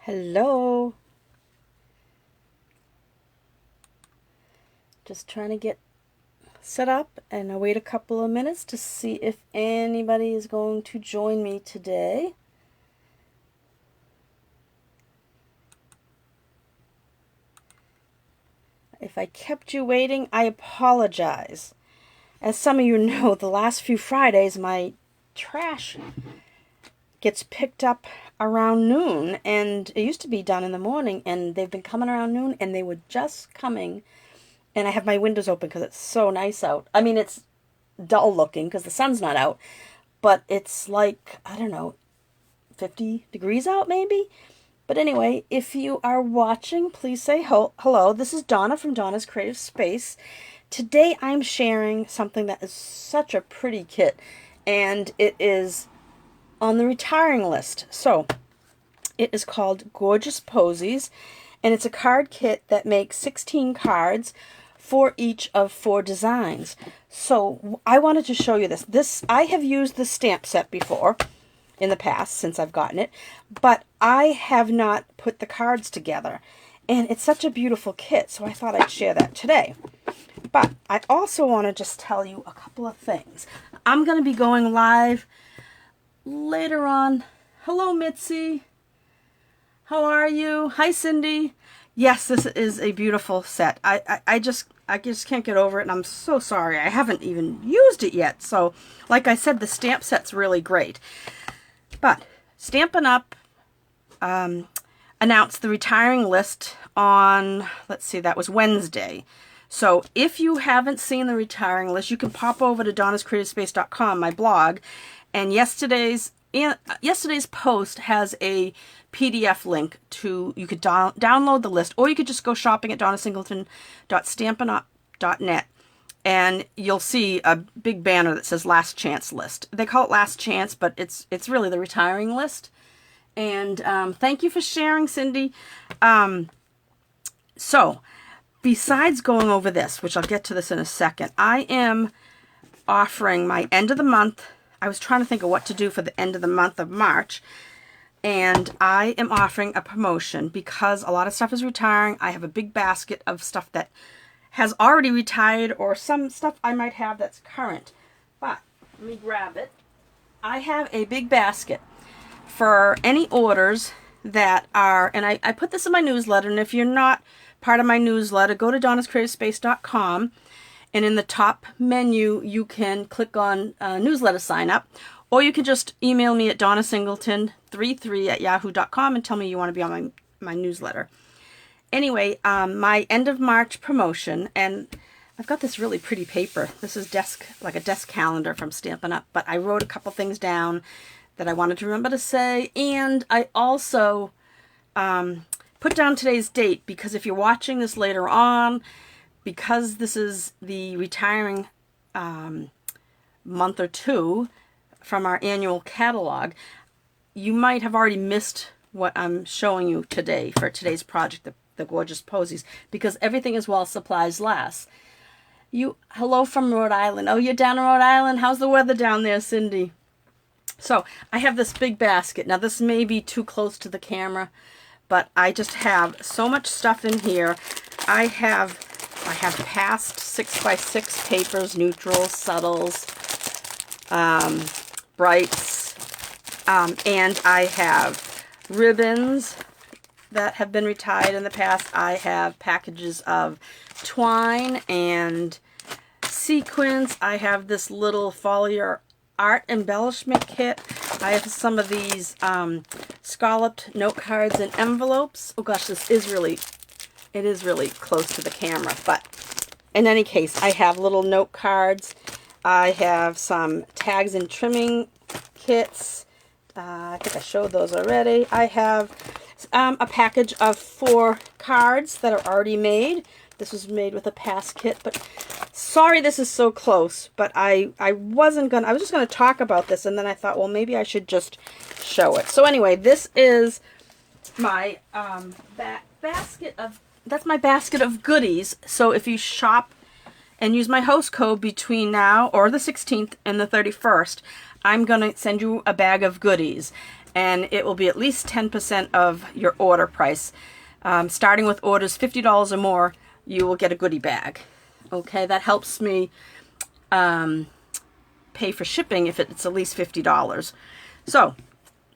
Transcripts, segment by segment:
Hello. Just trying to get set up, and I'll wait a couple of minutes to see if anybody is going to join me today. If I kept you waiting, I apologize. As some of you know, the last few Fridays my trash gets picked up around noon, and it used to be done in the morning, and they've been coming around noon, and they were just coming, and I have my windows open because it's so nice out. I mean, it's dull looking because the sun's not out, but it's like, I don't know, 50 degrees out maybe. But anyway, if you are watching, please say hello. This is Donna from Donna's Creative Space. Today I'm sharing something that is such a pretty kit, and it is on the retiring list. So it is called Gorgeous Posies, and it's a card kit that makes 16 cards for each of 4 designs. So I wanted to show you this. I have used the stamp set before in the past since I've gotten it, but I have not put the cards together, and it's such a beautiful kit, so I thought I'd share that today. But I also want to just tell you a couple of things. I'm going to be going live later on. Hello, Mitzi. How are you? Hi, Cindy. Yes, this is a beautiful set. I just can't get over it, and I'm so sorry. I haven't even used it yet. So, like I said, the stamp set's really great. But Stampin' Up! Announced the retiring list on, let's see, that was Wednesday. So if you haven't seen the retiring list, you can pop over to donnascreativespace.com, my blog, and yesterday's post has a PDF link to, you could download the list, or you could just go shopping at donnasingleton.stampinup.net, and you'll see a big banner that says Last Chance List. They call it Last Chance, but it's really the retiring list. And thank you for sharing, Cindy. So, besides going over this, which I'll get to this in a second, I am offering my end of the month. I was trying to think of what to do for the end of the month of March, and I am offering a promotion because a lot of stuff is retiring. I have a big basket of stuff that has already retired, or some stuff I might have that's current. But let me grab it. I have a big basket for any orders that are, and I put this in my newsletter, and if you're not part of my newsletter, go to donnascreativespace.com, and in the top menu you can click on newsletter sign up, or you can just email me at donnasingleton33@yahoo.com and tell me you want to be on my newsletter. Anyway, my end of March promotion, and I've got this really pretty paper. This is like a desk calendar from Stampin' Up, but I wrote a couple things down that I wanted to remember to say, and I also put down today's date, because if you're watching this later on, because this is the retiring month or two from our annual catalog, you might have already missed what I'm showing you today for today's project, the Gorgeous Posies, because everything is while supplies last. Hello from Rhode Island. Oh, you're down in Rhode Island? How's the weather down there, Cindy? So I have this big basket. Now this may be too close to the camera, but I just have so much stuff in here. I have past 6x6 papers, neutrals, subtles, brights, and I have ribbons that have been retired in the past. I have packages of twine and sequins. I have this little folio art embellishment kit. I have some of these scalloped note cards and envelopes. Oh gosh, it is really close to the camera, but in any case, I have little note cards. I have some tags and trimming kits. I think I showed those already. I have a package of 4 cards that are already made. This was made with a past kit, but sorry this is so close, but I was just going to talk about this, and then I thought, well, maybe I should just show it. So anyway, this is my basket of goodies. So if you shop and use my host code between now or the 16th and the 31st, I'm going to send you a bag of goodies. and it will be at least 10% of your order price. Starting with orders $50 or more, you will get a goodie bag. Okay, that helps me pay for shipping if it's at least $50. So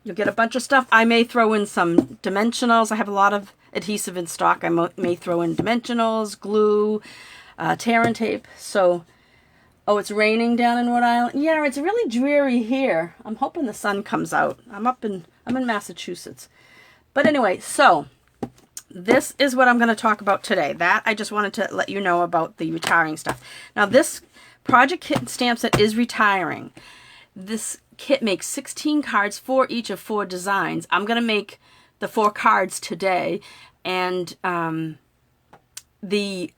you'll get a bunch of stuff. I may throw in some dimensionals. I have a lot of adhesive in stock. I may throw in dimensionals, glue, tear and tape. So, oh, it's raining down in Rhode Island. Yeah, it's really dreary here. I'm hoping the sun comes out. I'm in Massachusetts. But anyway, so this is what I'm going to talk about today. That I just wanted to let you know about the retiring stuff. Now, this Project Kit stamp set is retiring. This kit makes 16 cards for each of 4 designs. I'm going to make the 4 cards today, and the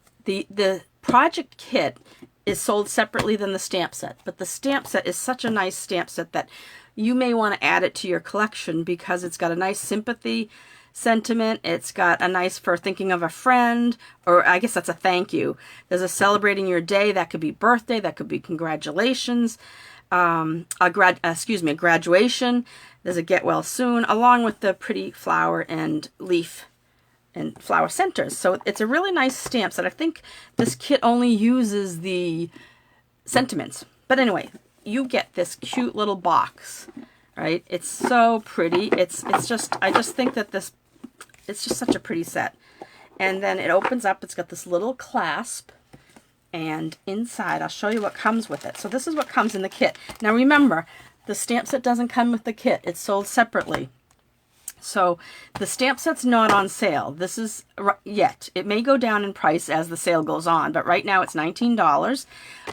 Project Kit is sold separately than the stamp set. But the stamp set is such a nice stamp set that you may want to add it to your collection because it's got a nice sympathy sentiment. It's got a nice for thinking of a friend, or I guess that's a thank you. There's a celebrating your day. That could be birthday. That could be congratulations. A graduation. There's a get well soon, along with the pretty flower and leaf and flower centers. So it's a really nice stamp set. I think this kit only uses the sentiments. But anyway, you get this cute little box, right? It's so pretty. It's just, I just think that it's just such a pretty set. And then it opens up. It's got this little clasp. And inside, I'll show you what comes with it. So this is what comes in the kit. Now remember, the stamp set doesn't come with the kit. It's sold separately. So the stamp set's not on sale. This is yet. It may go down in price as the sale goes on, but right now it's $19.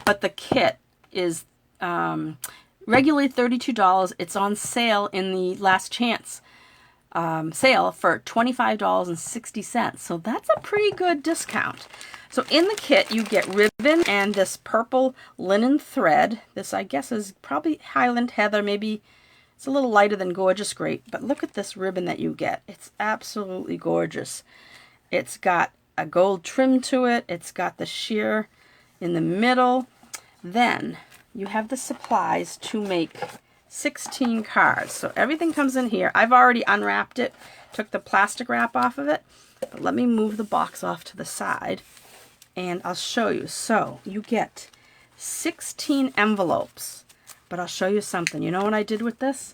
But the kit is regularly $32. It's on sale in the last chance sale for $25.60. So that's a pretty good discount. So in the kit, you get ribbon and this purple linen thread. This, I guess, is probably Highland Heather. Maybe it's a little lighter than Gorgeous Grape. But look at this ribbon that you get. It's absolutely gorgeous. It's got a gold trim to it. It's got the sheer in the middle. Then you have the supplies to make 16 cards. So everything comes in here. I've already unwrapped it, took the plastic wrap off of it. But let me move the box off to the side. And I'll show you. So you get 16 envelopes. But I'll show you something. You know what I did with this?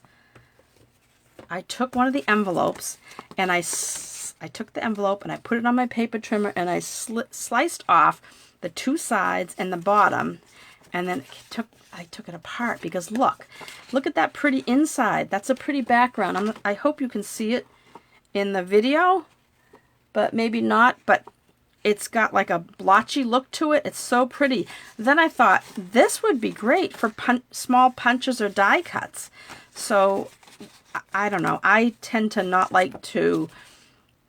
I took one of the envelopes and I took the envelope and I put it on my paper trimmer and I sliced off the 2 sides and the bottom. And then I took it apart because look at that pretty inside. That's a pretty background. I hope you can see it in the video, but maybe not. But it's got like a blotchy look to it. It's so pretty. Then I thought this would be great for small punches or die cuts. So I don't know. I tend to not like to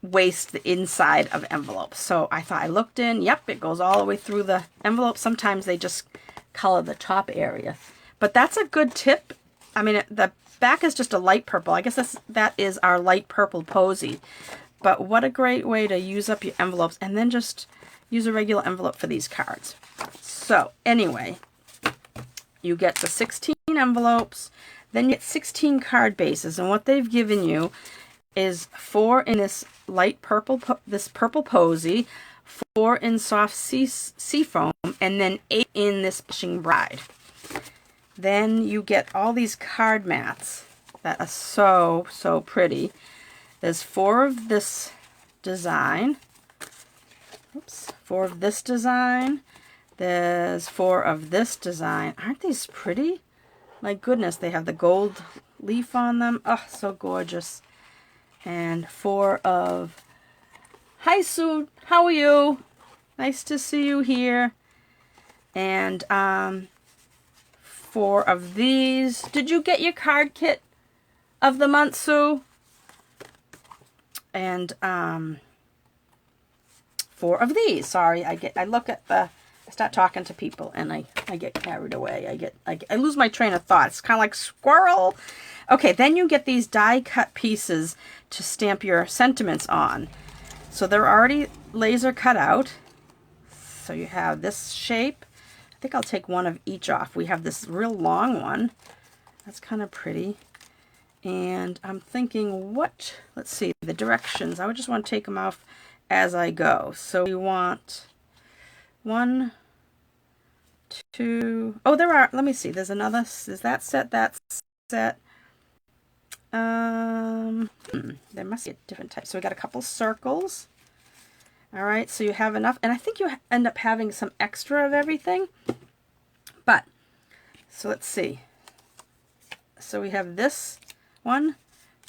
waste the inside of envelopes. So I thought, I looked in. Yep, it goes all the way through the envelope. Sometimes they just color the top area. But that's a good tip. I mean, the back is just a light purple. I guess that is our light purple Posy. But what a great way to use up your envelopes and then just use a regular envelope for these cards. So anyway, you get the 16 envelopes, then you get 16 card bases. And what they've given you is 4 in this light purple, this purple Posy, 4 in soft seafoam, and then 8 in this Blushing Bride. Then you get all these card mats that are so, so pretty. There's 4 of this design. Oops, 4 of this design. There's 4 of this design. Aren't these pretty? My goodness, they have the gold leaf on them. Oh, so gorgeous. And 4 of... Hi, Sue. How are you? Nice to see you here. And 4 of these. Did you get your card kit of the month, Sue? And 4 of these. Sorry, I start talking to people and I get carried away. I lose my train of thought. It's kind of like squirrel. Okay, then you get these die cut pieces to stamp your sentiments on. So they're already laser cut out. So you have this shape. I think I'll take one of each off. We have this real long one. That's kind of pretty. And I'm thinking let's see, the directions. I would just want to take them off as I go. So we want 1, 2, oh, there are, let me see, there's another, is that set, there must be a different type. So we got a couple circles. All right, so you have enough, and I think you end up having some extra of everything. But, so let's see. So we have this 1,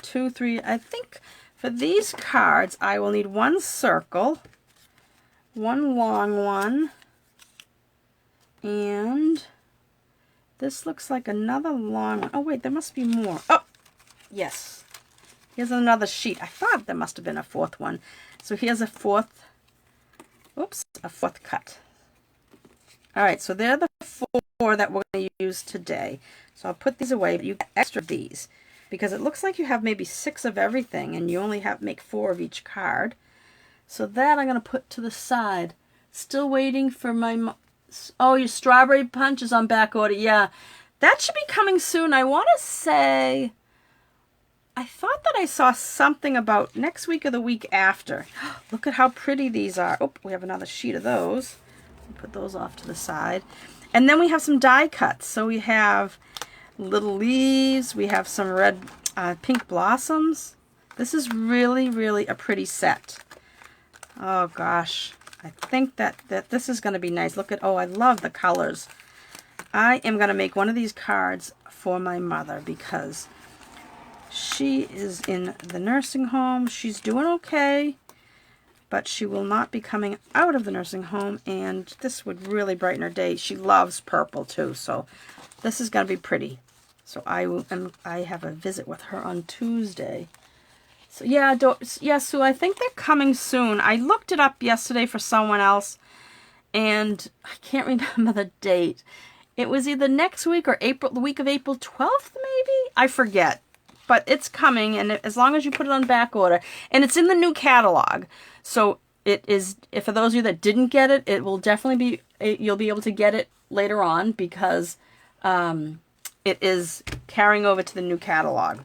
2, 3. I think for these cards, I will need 1 circle, 1 long one, and this looks like another long one. Oh, wait, there must be more. Oh, yes. Here's another sheet. I thought there must have been a 4th one. So here's a 4th, oops, a 4th cut. All right, so they're the 4 that we're going to use today. So I'll put these away, but you get extra of these because it looks like you have maybe 6 of everything and you only make 4 of each card. So that I'm going to put to the side. Still waiting for my, oh, your strawberry punch is on back order. Yeah, that should be coming soon. I want to say, I thought that I saw something about next week or the week after. Look at how pretty these are. Oh, we have another sheet of those. Put those off to the side. And then we have some die cuts. So we have little leaves. We have some red, pink blossoms. This is really, really a pretty set. Oh gosh. I think that this is going to be nice. Look at, oh, I love the colors. I am going to make one of these cards for my mother because she is in the nursing home. She's doing okay, but she will not be coming out of the nursing home, and this would really brighten her day. She loves purple too, so this is going to be pretty. So I have a visit with her on Tuesday. So yeah, Sue, I think they're coming soon. I looked it up yesterday for someone else, and I can't remember the date. It was either next week or the week of April 12th, maybe? I forget. But it's coming, and as long as you put it on back order, and it's in the new catalog. So it is, if for those of you that didn't get it, it will definitely be, you'll be able to get it later on because it is carrying over to the new catalog.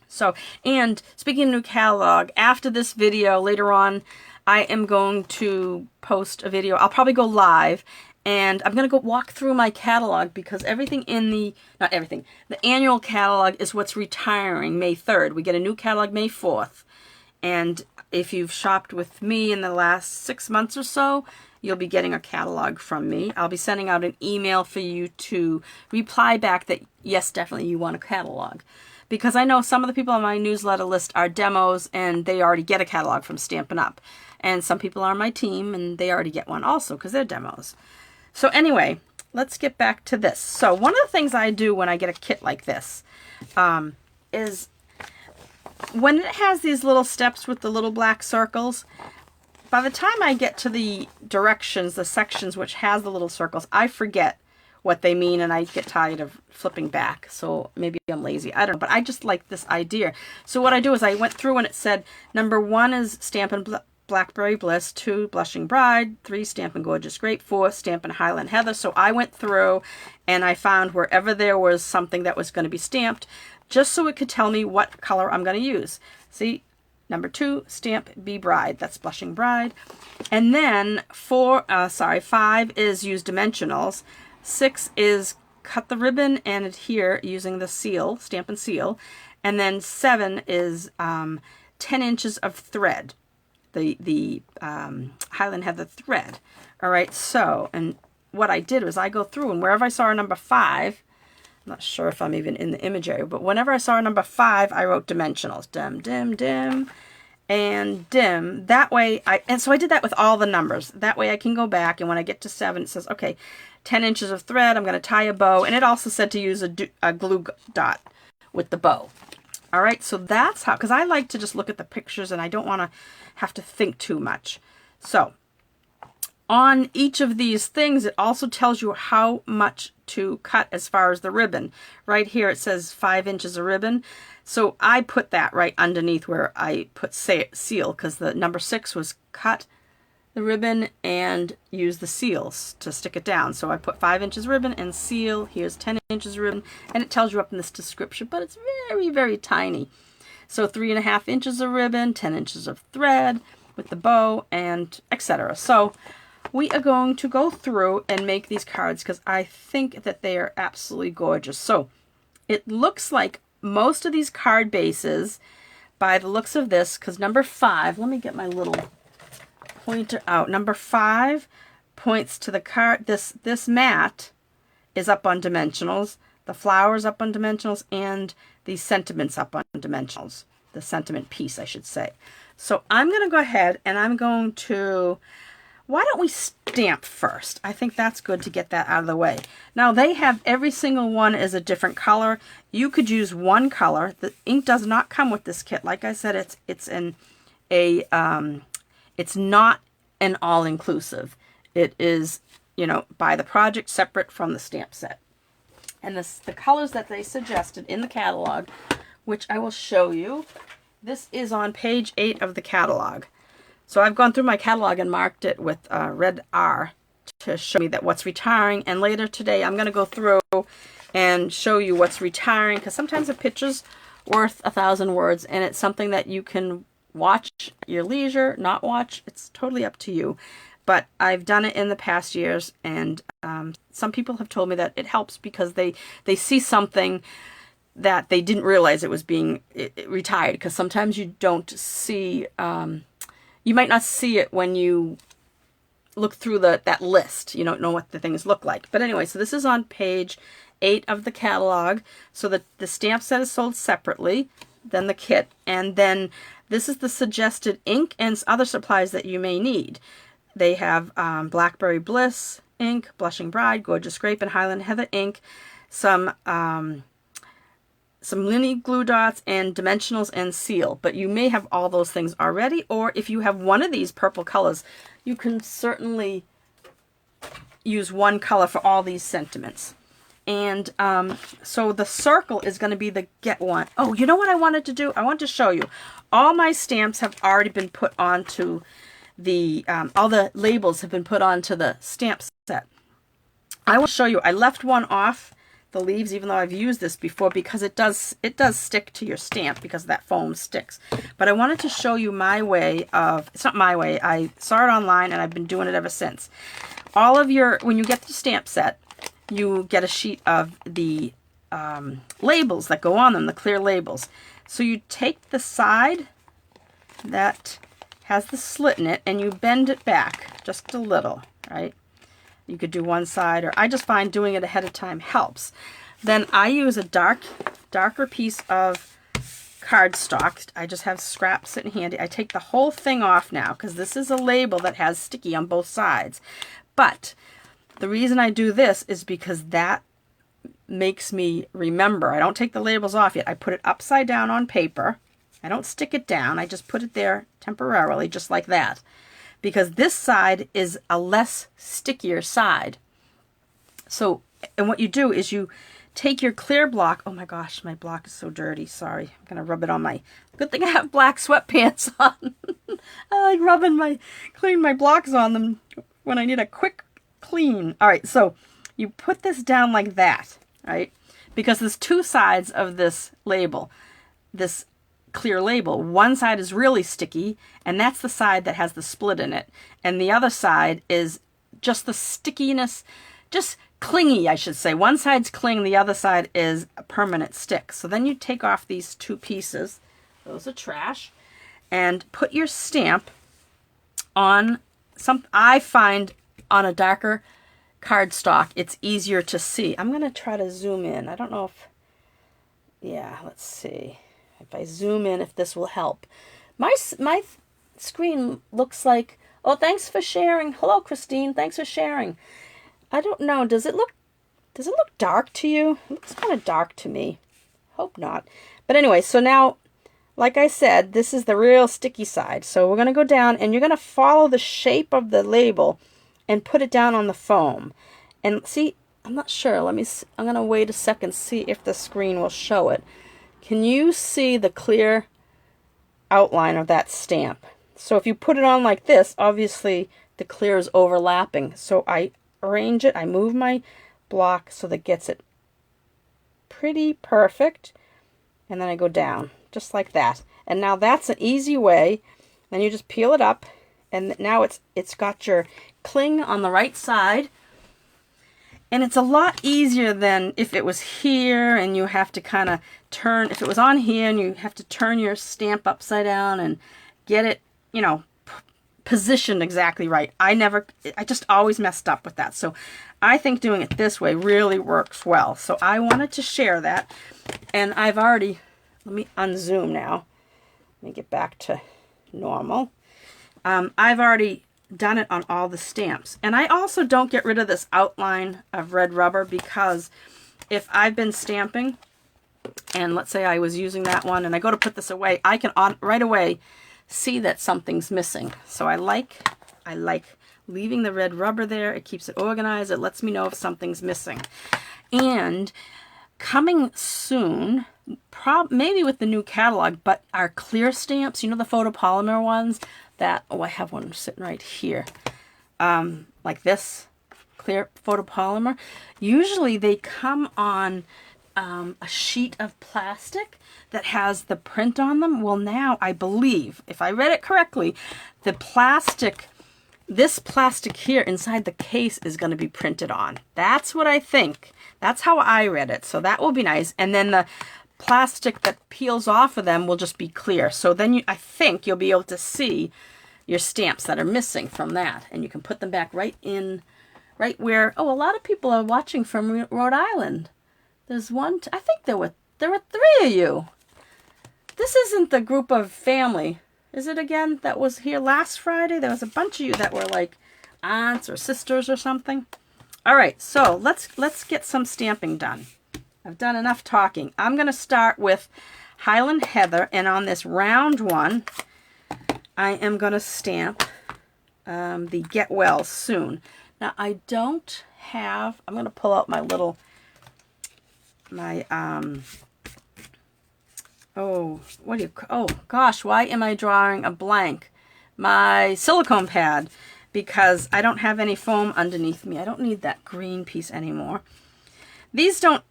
So, and speaking of new catalog, after this video, later on, I am going to post a video. I'll probably go live, and I'm going to go walk through my catalog because everything in the, not everything, the annual catalog is what's retiring May 3rd. We get a new catalog May 4th. And if you've shopped with me in the last 6 months or so, you'll be getting a catalog from me. I'll be sending out an email for you to reply back that, yes, definitely you want a catalog. Because I know some of the people on my newsletter list are demos and they already get a catalog from Stampin' Up. And some people are on my team and they already get one also because they're demos. So anyway, let's get back to this. So one of the things I do when I get a kit like this is when it has these little steps with the little black circles, by the time I get to the directions, the sections which has the little circles, I forget what they mean and I get tired of flipping back. So maybe I'm lazy. I don't know, but I just like this idea. So what I do is I went through and it said number 1 is Stampin' Blackberry Bliss, 2 Blushing Bride, 3 Stampin' Gorgeous Grape, 4 Stampin' Highland Heather. So I went through and I found wherever there was something that was going to be stamped, just so it could tell me what color I'm going to use. See, number 2, Stamp Be Bride, that's Blushing Bride. And then 5 is use dimensionals. 6 is cut the ribbon and adhere using the seal, Stampin' Seal. And then 7 is 10 inches of thread, the Highland Heather thread. All right, so, and what I did was I go through and wherever I saw a number 5, I'm not sure if I'm even in the image area, but whenever I saw a number 5, I wrote dimensionals. Dim, dim, dim, and dim. That way, and so I did that with all the numbers. That way I can go back, and when I get to 7, it says, okay, 10 inches of thread, I'm going to tie a bow, and it also said to use a glue dot with the bow. All right, so that's how, because I like to just look at the pictures, and I don't want to have to think too much. So, on each of these things, it also tells you how much to cut as far as the ribbon. Right here it says 5 inches of ribbon. So I put that right underneath where I put seal because the number 6 was cut the ribbon and use the seals to stick it down. So I put 5 inches ribbon and seal. Here's 10 inches ribbon, and it tells you up in this description, but it's very, very tiny. So 3.5 inches of ribbon, 10 inches of thread with the bow, and etc. So we are going to go through and make these cards because I think that they are absolutely gorgeous. So it looks like most of these card bases, by the looks of this, because number 5, let me get my little pointer out. Number 5 points to the card. This mat is up on dimensionals, the flowers up on dimensionals, and the sentiments up on dimensionals. The sentiment piece, I should say. So I'm going to go ahead and I'm going to, why don't we stamp first? I think that's good to get that out of the way. Now they have, every single one is a different color. You could use one color. The ink does not come with this kit. Like I said, it's not an all-inclusive. It is, you know, by the project, separate from the stamp set. And the colors that they suggested in the catalog, which I will show you, this is on page 8 of the catalog. So I've gone through my catalog and marked it with red R to show me that what's retiring. And later today, I'm going to go through and show you what's retiring, because sometimes a picture's worth 1,000 words, and it's something that you can watch your leisure, not watch. It's totally up to you. But I've done it in the past years, and some people have told me that it helps because they see something that they didn't realize it was being retired, because sometimes you don't see, you might not see it when you look through that list. You don't know what the things look like. But anyway, so this is on page 8 of the catalog. So the stamp set is sold separately than the kit, and then this is the suggested ink and other supplies that you may need. They have Blackberry Bliss ink, Blushing Bride, Gorgeous Grape, and Highland Heather ink, some linear glue dots, and dimensionals and seal. But you may have all those things already, or if you have one of these purple colors, you can certainly use one color for all these sentiments. And so the circle is going to be the get one. Oh, you know what I wanted to do? I want to show you. All my stamps have already been put onto the, all the labels have been put onto the stamp set. I will show you. I left one off the leaves, even though I've used this before, because it does stick to your stamp because that foam sticks. But I wanted to show you my way of, it's not my way, I saw it online and I've been doing it ever since. All of your, when you get the stamp set, you get a sheet of the labels that go on them, the clear labels. So you take the side that has the slit in it and you bend it back just a little, right? You could do one side, or I just find doing it ahead of time helps. Then I use a darker piece of cardstock. I just have scraps sitting handy. I take the whole thing off now because this is a label that has sticky on both sides. But the reason I do this is because that makes me remember. I don't take the labels off yet. I put it upside down on paper. I don't stick it down. I just put it there temporarily, just like that. Because this side is a less stickier side. So, and what you do is you take your clear block. Oh my gosh, my block is so dirty. Sorry. I'm going to rub it on my, good thing I have black sweatpants on. I like clean my blocks on them when I need a quick clean. All right, so you put this down like that, right? Because there's two sides of this label, this clear label. One side is really sticky, and that's the side that has the split in it. And the other side is just the stickiness, just clingy, I should say. One side's cling, the other side is a permanent stick. So then you take off these two pieces, those are trash, and put your stamp on some, I find on a darker cardstock, it's easier to see. I'm going to try to zoom in. I don't know if, yeah, let's see. If I zoom in, if this will help. My screen looks like, oh, thanks for sharing. Hello, Christine. Thanks for sharing. I don't know. Does it look dark to you? It looks kind of dark to me. Hope not. But anyway, so now, like I said, this is the real sticky side. So we're going to go down and you're going to follow the shape of the label and put it down on the foam. And see, I'm not sure. I'm going to wait a second, see if the screen will show it. Can you see the clear outline of that stamp? So if you put it on like this, obviously the clear is overlapping. So I arrange it, I move my block so that it gets it pretty perfect, and then I go down just like that. And now that's an easy way. Then you just peel it up, and now it's got your cling on the right side. And it's a lot easier than if it was here and you have to kind of turn, if it was on here and you have to turn your stamp upside down and get it, you know, positioned exactly right. I just always messed up with that. So I think doing it this way really works well. So I wanted to share that. And I've already, let me unzoom now. Let me get back to normal. I've already done it on all the stamps. And I also don't get rid of this outline of red rubber, because if I've been stamping and let's say I was using that one and I go to put this away, I can right away see that something's missing. So I like leaving the red rubber there. It keeps it organized. It lets me know if something's missing. And coming soon, maybe with the new catalog, but our clear stamps, you know, the photopolymer ones that, oh, I have one sitting right here, like this clear photopolymer. Usually they come on a sheet of plastic that has the print on them. Well, now I believe, if I read it correctly, the plastic, this plastic here inside the case is going to be printed on. That's what I think. That's how I read it. So that will be nice. And then the plastic that peels off of them will just be clear. So then I think you'll be able to see your stamps that are missing from that. And you can put them back right where, oh, a lot of people are watching from Rhode Island. There's one, I think there were 3 of you. This isn't the group of family, is it again, that was here last Friday? There was a bunch of you that were like aunts or sisters or something. All right, so let's get some stamping done. I've done enough talking. I'm going to start with Highland Heather, and on this round one, I am going to stamp the Get Well Soon. Now, I don't have, I'm going to pull out my little, oh gosh, why am I drawing a blank? My silicone pad, because I don't have any foam underneath me. I don't need that green piece anymore. These don't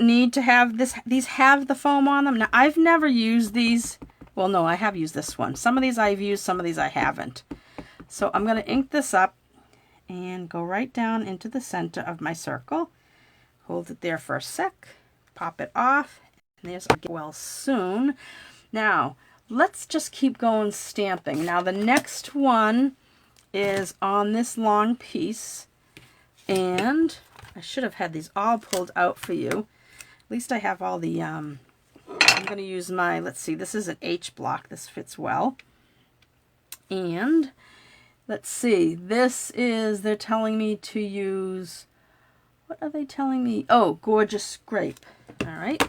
need to have this. These have the foam on them. Now, I've never used these. Well, no, I have used this one. Some of these I've used, some of these I haven't. So I'm going to ink this up and go right down into the center of my circle. Hold it there for a sec. Pop it off. And there's a Get Well Soon. Now, let's just keep going stamping. Now, the next one is on this long piece. And I should have had these all pulled out for you. At least I have all the, I'm going to use my, let's see, this is an H block. This fits well. And let's see, this is, they're telling me to use, what are they telling me? Oh, Gorgeous Scrape. All right.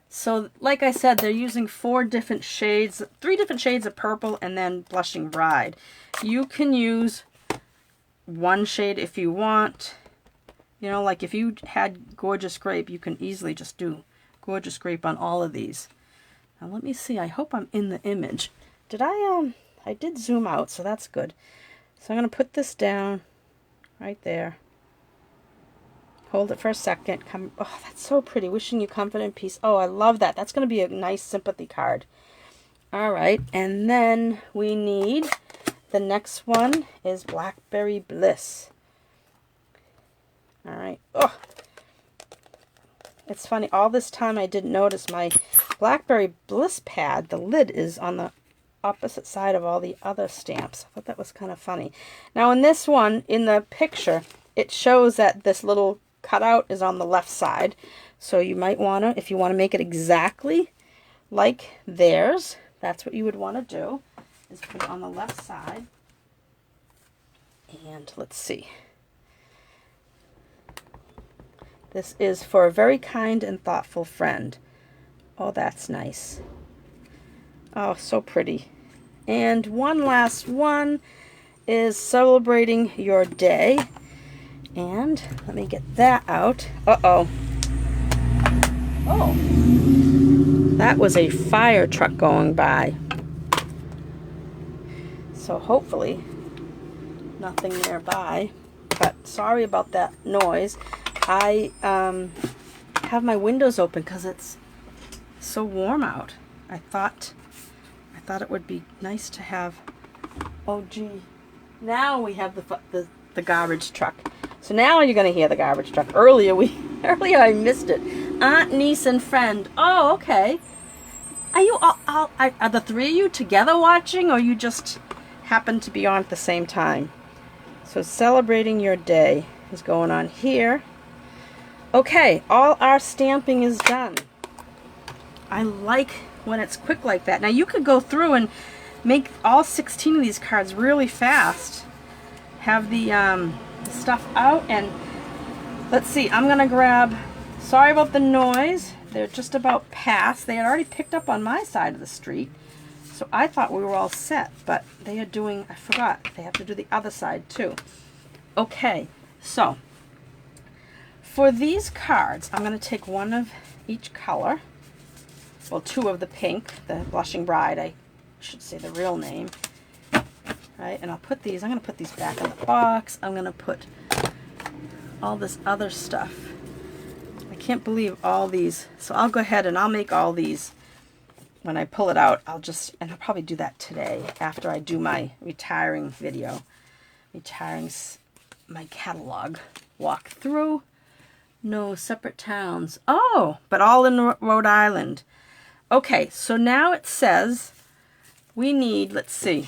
So, like I said, they're using 4 different shades, 3 different shades of purple, and then Blushing Bride. You can use one shade if you want. You know, like if you had Gorgeous Scrape, you can easily just do Gorgeous Scrape on all of these. Now, let me see. I hope I'm in the image. Did I did zoom out, so that's good. So I'm going to put this down right there. Hold it for a second. Oh, that's so pretty. Wishing you comfort and peace. Oh, I love that. That's going to be a nice sympathy card. All right. And then we need, the next one is Blackberry Bliss. All right. Oh, it's funny. All this time I didn't notice my Blackberry Bliss pad. The lid is on the opposite side of all the other stamps. I thought that was kind of funny. Now in this one, in the picture, it shows that this little cutout is on the left side. So you might want to, if you want to make it exactly like theirs, that's what you would want to do, is put it on the left side. And let's see. This is for a very kind and thoughtful friend. Oh, that's nice. Oh, so pretty. And one last one is Celebrating Your Day. And let me get that out. Uh-oh. Oh. That was a fire truck going by. So hopefully nothing nearby. But sorry about that noise. I have my windows open because it's so warm out. I thought it would be nice to have. Oh gee, now we have the garbage truck. So now you're gonna hear the garbage truck. Earlier I missed it. Aunt, niece, and friend. Oh, okay. Are you all are the three of you together watching, or you just happen to be on at the same time? So celebrating your day is going on here. Okay, all our stamping is done. I like when it's quick like that. Now you could go through and make all 16 of these cards really fast. Have the stuff out, and let's see, I'm gonna grab, sorry about the noise, they're just about past. They had already picked up on my side of the street, so I thought we were all set, but they are doing, I forgot, they have to do the other side too. Okay, so for these cards, I'm going to take one of each color, well, two of the pink, the Blushing Bride, I should say the real name, right, and I'll put these, I'm going to put these back in the box. I'm going to put all this other stuff. I can't believe all these, so I'll go ahead and I'll make all these. When I pull it out, I'll probably do that today after I do my retiring video. Retiring my catalog walk through. No separate towns. Oh, but all in Rhode Island. Okay, so now it says we need, let's see.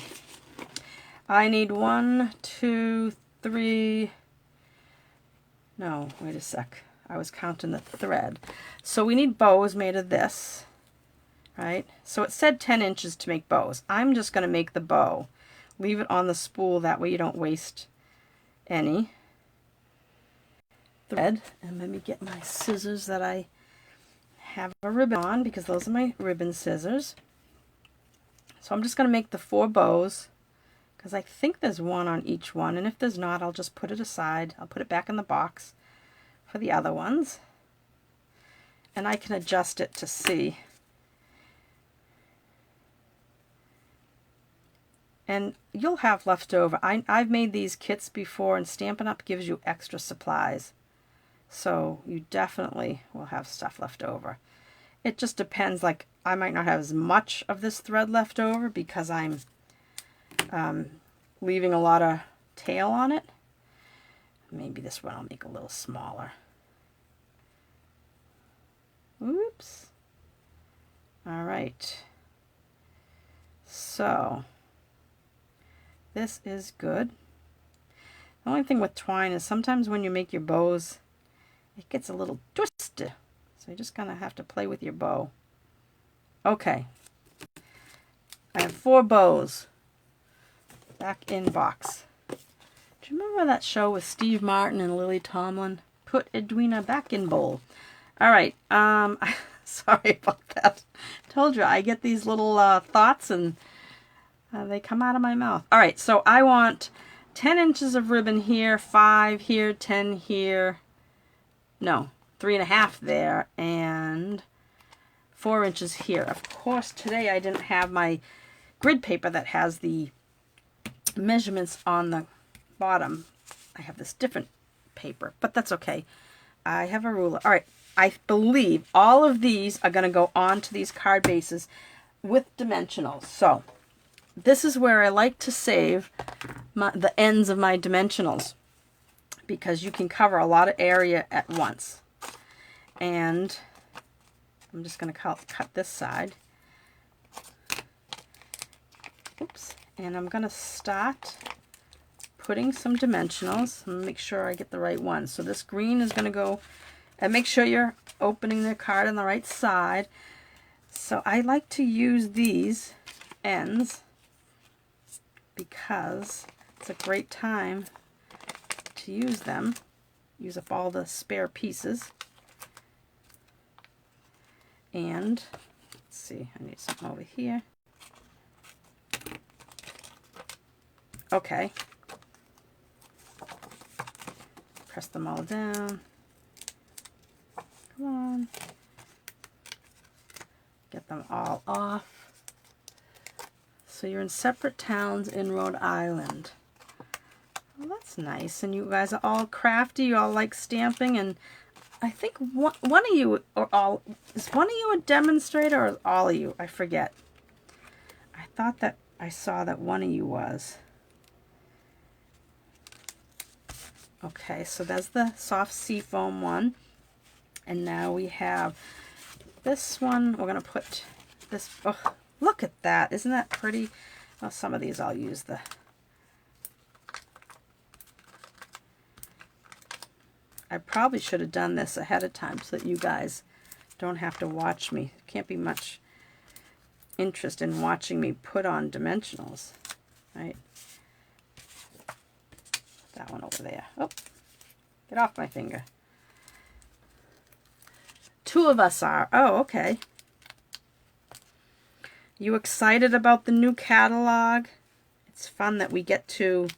I need 1, 2, 3. No, wait a sec. I was counting the thread. So we need bows made of this. Right? So it said 10 inches to make bows. I'm just going to make the bow. Leave it on the spool, that way you don't waste any thread. And let me get my scissors that I have a ribbon on, because those are my ribbon scissors. So I'm just going to make the 4 bows, because I think there's one on each one, and if there's not, I'll just put it aside. I'll put it back in the box for the other ones. And I can adjust it to see. And you'll have leftover. I've made these kits before, and Stampin' Up! Gives you extra supplies. So you definitely will have stuff left over. It just depends, like I might not have as much of this thread left over because I'm leaving a lot of tail on it. Maybe this one I'll make a little smaller. Oops. All right. So this is good. The only thing with twine is sometimes when you make your bows, it gets a little twisted. So you're just going to have to play with your bow. Okay. I have 4 bows. Back in box. Do you remember that show with Steve Martin and Lily Tomlin? Put Edwina back in bowl. All right. Sorry about that. Told you, I get these little thoughts and they come out of my mouth. All right, so I want 10 inches of ribbon here, 5 here, 10 here. No, 3.5 there, and 4 inches here. Of course, today I didn't have my grid paper that has the measurements on the bottom. I have this different paper, but that's okay. I have a ruler. All right, I believe all of these are going to go onto these card bases with dimensionals. So this is where I like to save the ends of my dimensionals, because you can cover a lot of area at once. And I'm just going to cut this side. Oops. And I'm going to start putting some dimensionals. I'm going to make sure I get the right one. So this green is going to go, and make sure you're opening the card on the right side. So I like to use these ends because it's a great time to use them. Use up all the spare pieces. And let's see, I need something over here. Okay. Press them all down. Come on. Get them all off. So you're in separate towns in Rhode Island. Well, that's nice. And you guys are all crafty. You all like stamping. And I think one of you, or all, is one of you a demonstrator or all of you? I forget. I thought that I saw that one of you was. Okay, so that's the soft seafoam one. And now we have this one. We're going to put this. Oh, look at that. Isn't that pretty? Well, some of these I'll use the. I probably should have done this ahead of time so that you guys don't have to watch me. There can't be much interest in watching me put on dimensionals, right? That one over there. Oh, get off my finger. Two of us are. Oh, okay. You excited about the new catalog? It's fun that we get to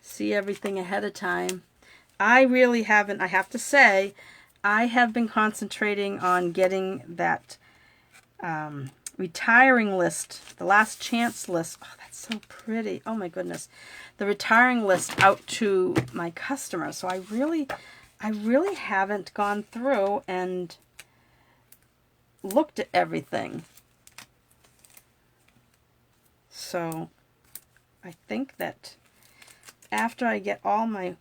see everything ahead of time. I really haven't, I have to say, I have been concentrating on getting that retiring list, the last chance list. Oh, that's so pretty. Oh my goodness. The retiring list out to my customers. So I really haven't gone through and looked at everything. So I think that after I get all my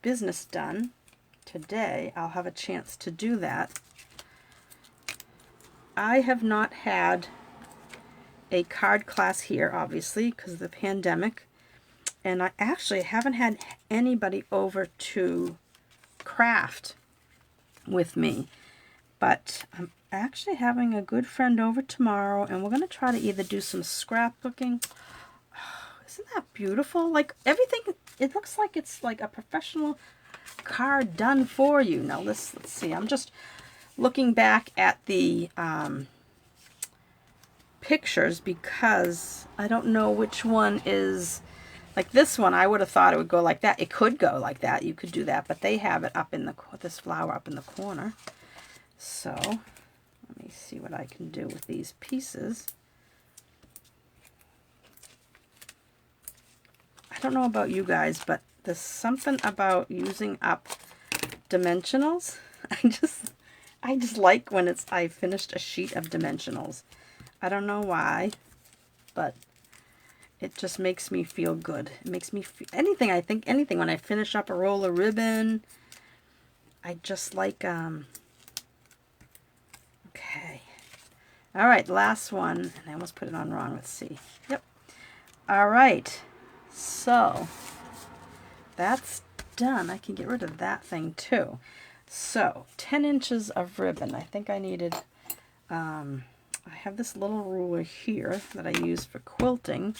business done today, I'll have a chance to do that. I have not had a card class here, obviously, because of the pandemic. And I actually haven't had anybody over to craft with me. But I'm actually having a good friend over tomorrow, and we're going to try to either do some scrapbooking. Oh, isn't that beautiful? Like everything, it looks like it's like a professional card done for you. Now let's see. I'm just looking back at the pictures because I don't know which one is. Like this one, I would have thought it would go like that. It could go like that. You could do that, but they have it up in the, this flower up in the corner. So let me see what I can do with these pieces. I don't know about you guys, but there's something about using up dimensionals. I just like when I finished a sheet of dimensionals. I don't know why, but it just makes me feel good. It makes me feel anything. I think anything when I finish up a roll of ribbon, I just like okay. All right, last one. And I almost put it on wrong. Let's see. Yep. All right. So that's done. I can get rid of that thing too. So 10 inches of ribbon. I think I needed I have this little ruler here that I use for quilting,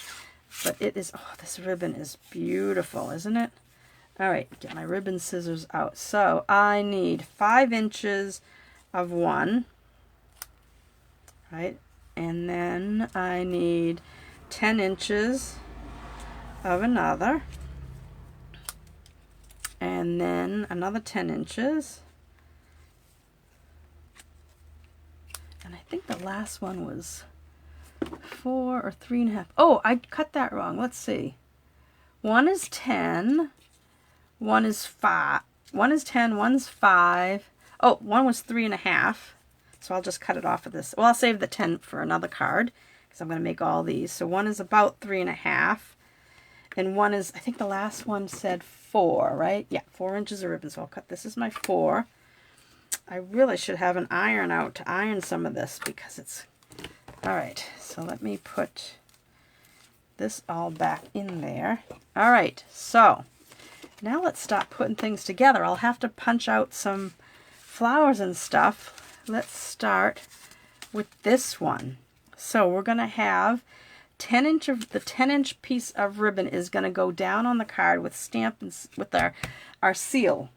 but it is, oh, this ribbon is beautiful, isn't it? All right, get my ribbon scissors out. So I need 5 inches of one, right? And then I need 10 inches of another, and then another 10 inches. And I think the last one was 4 or 3.5. Oh, I cut that wrong. Let's see. One is 10. One is 5. One is 10. One's 5. Oh, one was 3.5. So I'll just cut it off of this. Well, I'll save the 10 for another card because I'm going to make all these. So one is about 3.5. And one is, I think the last one said 4, right? Yeah, 4 inches of ribbon. So I'll cut this as my 4. I really should have an iron out to iron some of this because it's... All right, so let me put this all back in there. All right, so now let's start putting things together. I'll have to punch out some flowers and stuff. Let's start with this one. So we're going to have 10 inch of the 10-inch piece of ribbon is going to go down on the card with Stampin with our seal.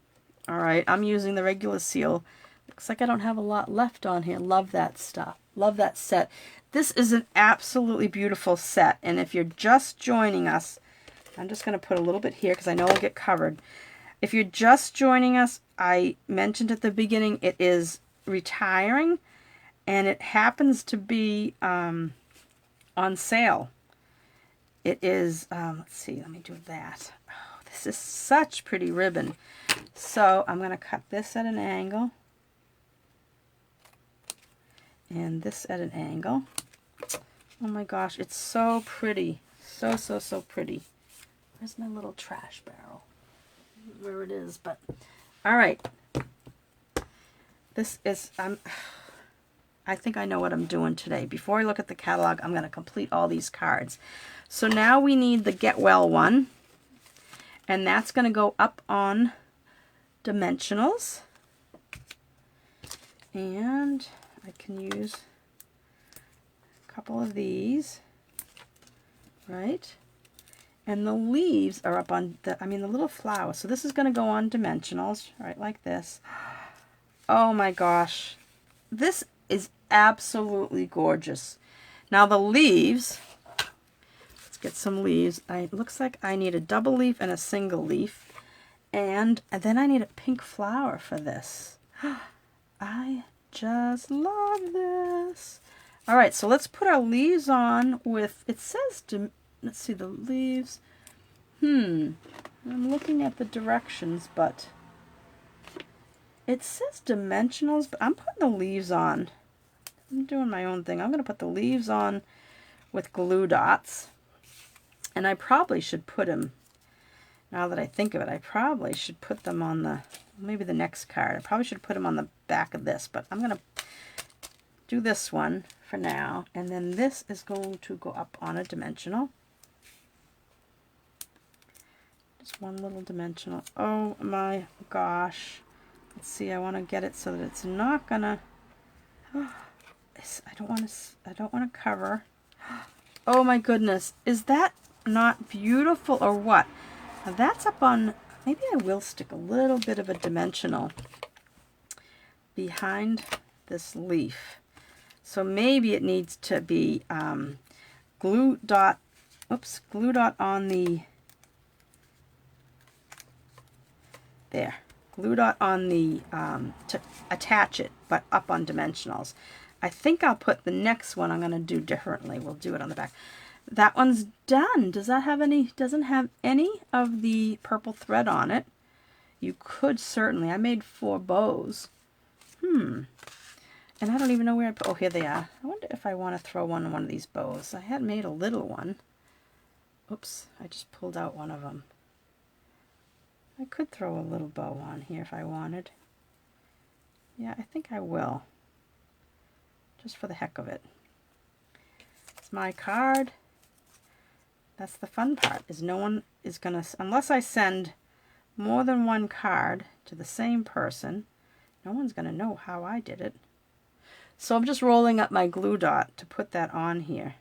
All right, I'm using the regular seal. Looks like I don't have a lot left on here. Love that stuff. Love that set. This is an absolutely beautiful set. And if you're just joining us, I'm just going to put a little bit here because I know I'll get covered. If you're just joining us, I mentioned at the beginning it is retiring. And it happens to be on sale. It is, let's see, let me do that. Oh, this is such pretty ribbon. So I'm going to cut this at an angle. And this at an angle. Oh my gosh, it's so pretty. So, so, so pretty. Where's my little trash barrel? Where it is, but all right. This is, I think I know what I'm doing today. Before I look at the catalog, I'm going to complete all these cards. So now we need the Get Well one, and that's going to go up on dimensionals. And I can use a couple of these, right? And the leaves are up on the little flower. So this is going to go on dimensionals, right, like this. Oh my gosh. This is absolutely gorgeous. Now the leaves, let's get some leaves. It looks like I need a double leaf and a single leaf. And then I need a pink flower for this. I just love this. All right, so let's put our leaves on with, it says, let's see the leaves. I'm looking at the directions, but it says dimensionals, but I'm putting the leaves on. I'm doing my own thing. I'm going to put the leaves on with glue dots. And I probably should put them, now that I think of it, I probably should put them on the, maybe the next card. I probably should put them on the back of this, but I'm going to do this one for now. And then this is going to go up on a dimensional. Just one little dimensional. Oh my gosh. Let's see, I want to get it so that it's not gonna, I don't want to cover. Oh my goodness, is that not beautiful or what? Now that's up on, maybe I will stick a little bit of a dimensional behind this leaf. So maybe it needs to be glue dot on the, there. Glue dot on the, to attach it, but up on dimensionals. I think I'll put the next one I'm going to do differently. We'll do it on the back. That one's done. Does that have any, doesn't have any of the purple thread on it. You could certainly, I made 4 bows. And I don't even know where I put, oh, here they are. I wonder if I want to throw one of these bows. I had made a little one. Oops, I just pulled out one of them. I could throw a little bow on here if I wanted. Yeah, I think I will. Just for the heck of it. It's my card. That's the fun part, is no one is going to, unless I send more than one card to the same person, no one's going to know how I did it. So I'm just rolling up my glue dot to put that on here.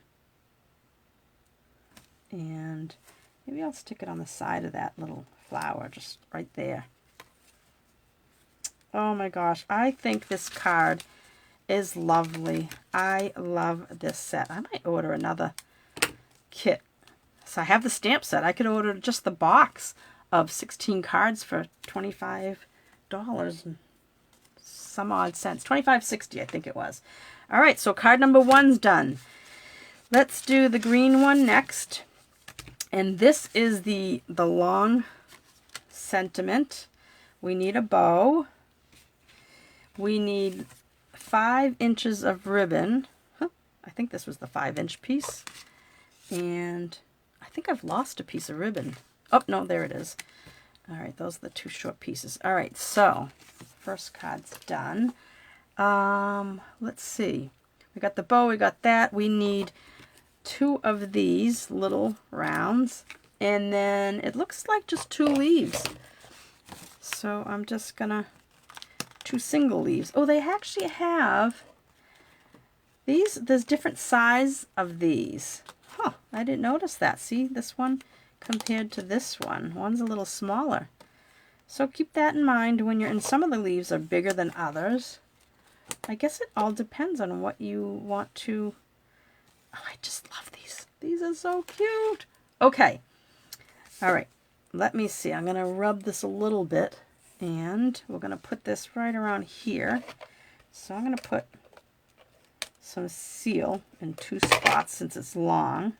And maybe I'll stick it on the side of that little flower, just right there. Oh my gosh, I think this card is lovely. I love this set. I might order another kit. So I have the stamp set. I could order just the box of 16 cards for $25 and some odd cents. $25.60 I think it was. All right, so card number 1's done. Let's do the green one next. And this is the long sentiment. We need a bow. We need 5 inches of ribbon. I think this was the 5-inch piece. And I think I've lost a piece of ribbon. Oh, no, there it is. All right, those are the 2 short pieces. All right, so first card's done. Let's see. We got the bow, we got that. We need 2 of these little rounds. And then it looks like just 2 leaves. So I'm just gonna, 2 single leaves. Oh, they actually have these, there's different size of these. Huh, I didn't notice that. See, this one compared to this one. One's a little smaller. So keep that in mind when you're, and some of the leaves are bigger than others. I guess it all depends on what you want to, oh, I just love these. These are so cute. Okay. All right. Let me see. I'm going to rub this a little bit, and we're going to put this right around here. So I'm going to put some seal in 2 spots since it's long.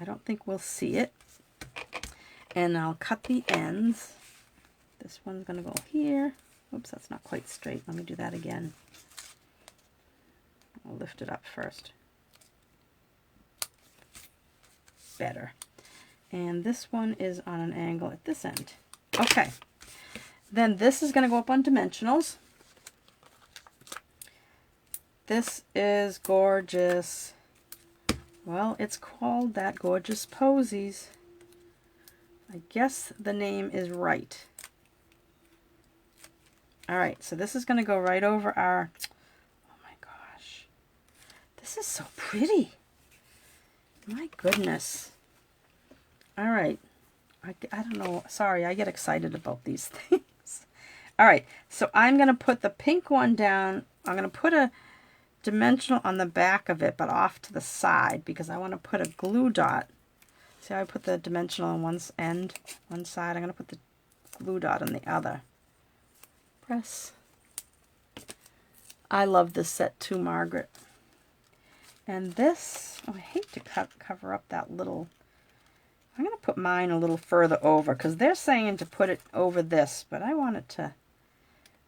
I don't think we'll see it. And I'll cut the ends. This one's going to go here. Oops, that's not quite straight. Let me do that again. I'll lift it up first. Better. And this one is on an angle at this end. Okay. Then this is going to go up on dimensionals. This is gorgeous. Well, it's called that Gorgeous Posies. I guess the name is right. Alright, so this is going to go right over our... Oh my gosh. This is so pretty. My goodness. Alright. I don't know. Sorry, I get excited about these things. Alright, so I'm going to put the pink one down. I'm going to put a dimensional on the back of it, but off to the side, because I want to put a glue dot. See how I put the dimensional on one end, one side? I'm going to put the glue dot on the other. Press. I love this set too, Margaret. And this, oh, I hate to cover up that little, I'm going to put mine a little further over, because they're saying to put it over this, but I want it to,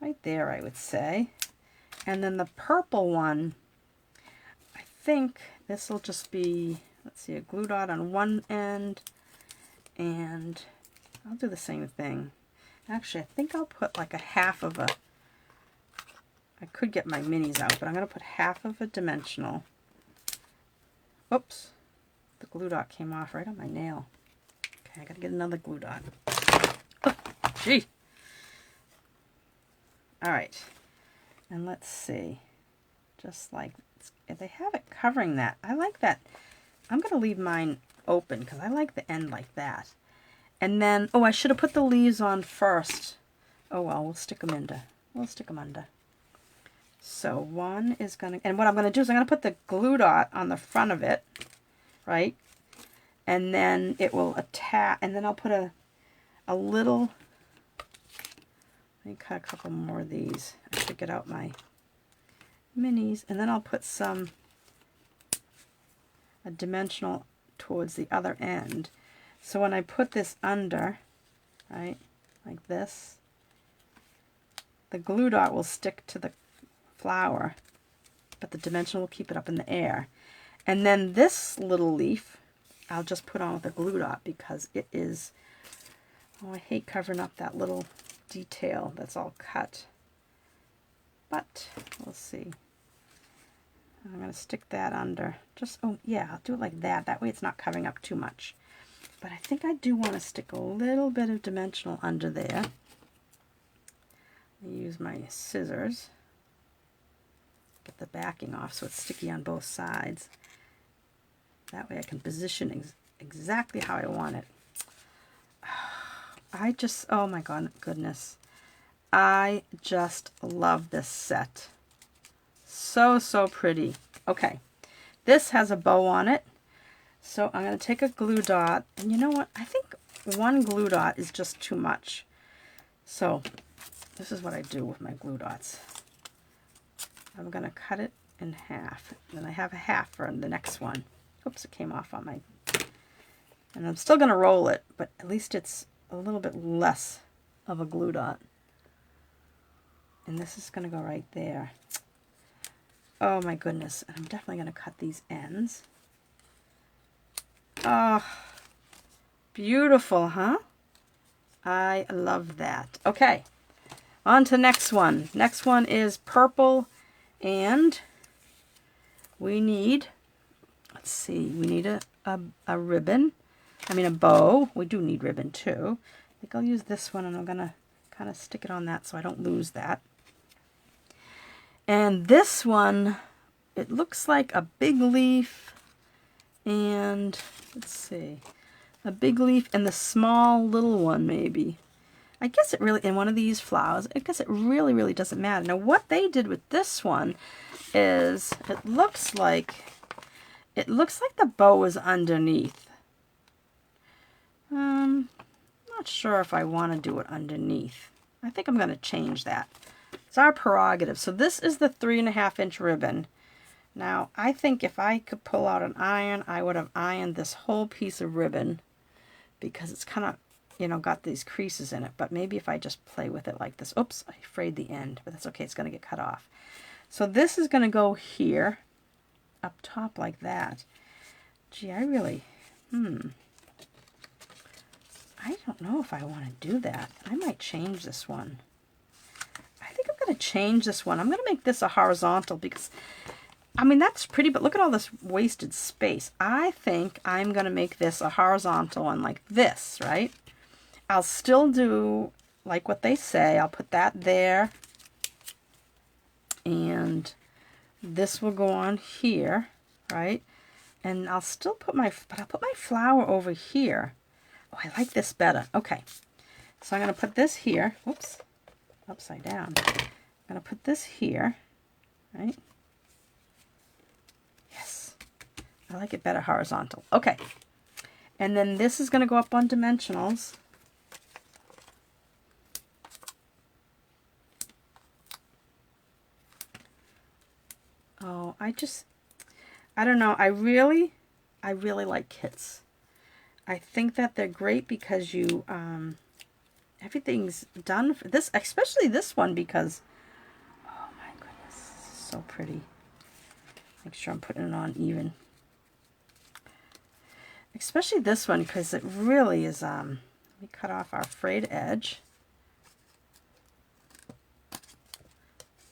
right there, I would say. And then the purple one, I think this will just be, let's see, a glue dot on one end, and I'll do the same thing. Actually, I think I'll put like a half of a, I could get my minis out, but I'm going to put half of a dimensional. Oops, the glue dot came off right on my nail. Okay, I got to get another glue dot. Oh, gee. All right, and let's see, just like, if they have it covering that, I like that. I'm going to leave mine open because I like the end like that. And then, oh, I should have put the leaves on first. Oh, well, we'll stick them under. We'll stick them under. So one is going to, and what I'm going to do is I'm going to put the glue dot on the front of it, right? And then it will attach, and then I'll put a little, let me cut a couple more of these. I should get out my minis. And then I'll put a dimensional towards the other end. So when I put this under, right, like this, the glue dot will stick to the flower, but the dimensional will keep it up in the air. And then this little leaf, I'll just put on with a glue dot because it is, oh, I hate covering up that little detail that's all cut. But we'll see. I'm going to stick that under. Just, oh yeah, I'll do it like that. That way it's not covering up too much. But I think I do want to stick a little bit of dimensional under there. I use my scissors. Get the backing off so it's sticky on both sides. That way I can position exactly how I want it. I just, oh my goodness. I just love this set. So, so pretty. Okay, this has a bow on it. So I'm going to take a glue dot, and you know what? I think one glue dot is just too much. So this is what I do with my glue dots. I'm going to cut it in half. Then I have a half for the next one. Oops, it came off on my... And I'm still going to roll it, but at least it's a little bit less of a glue dot. And this is going to go right there. Oh my goodness. And I'm definitely going to cut these ends. Oh, beautiful, huh? I love that. Okay, on to next one. Next one is purple, and we need, let's see, we need a ribbon. I mean a bow. We do need ribbon too. I think I'll use this one, and I'm going to kind of stick it on that so I don't lose that. And this one, it looks like a big leaf, and let's see, a big leaf and the small little one maybe. I guess it really, in one of these flowers, I guess it really doesn't matter. Now what they did with this one is it looks like the bow is underneath. Not sure if I want to do it underneath. I think I'm going to change that. It's our prerogative. So this is the 3.5-inch ribbon. Now, I think if I could pull out an iron, I would have ironed this whole piece of ribbon because it's kind of, you know, got these creases in it. But maybe if I just play with it like this. Oops, I frayed the end, but that's okay. It's going to get cut off. So this is going to go here, up top like that. Gee, I really, I don't know if I want to do that. I might change this one. I think I'm going to change this one. I'm going to make this a horizontal because, I mean, that's pretty, but look at all this wasted space. I think I'm going to make this a horizontal one like this, right? I'll still do like what they say. I'll put that there. And this will go on here, right? And I'll still put my, but I'll put my flower over here. Oh, I like this better. Okay. So I'm going to put this here. Whoops. Upside down. I'm going to put this here, right? Yes. I like it better horizontal. Okay. And then this is going to go up on dimensionals. Oh, I don't know. I really like kits. I think that they're great because you, everything's done for this, especially this one because, oh my goodness, this is so pretty. Make sure I'm putting it on even. Especially this one because it really is, let me cut off our frayed edge.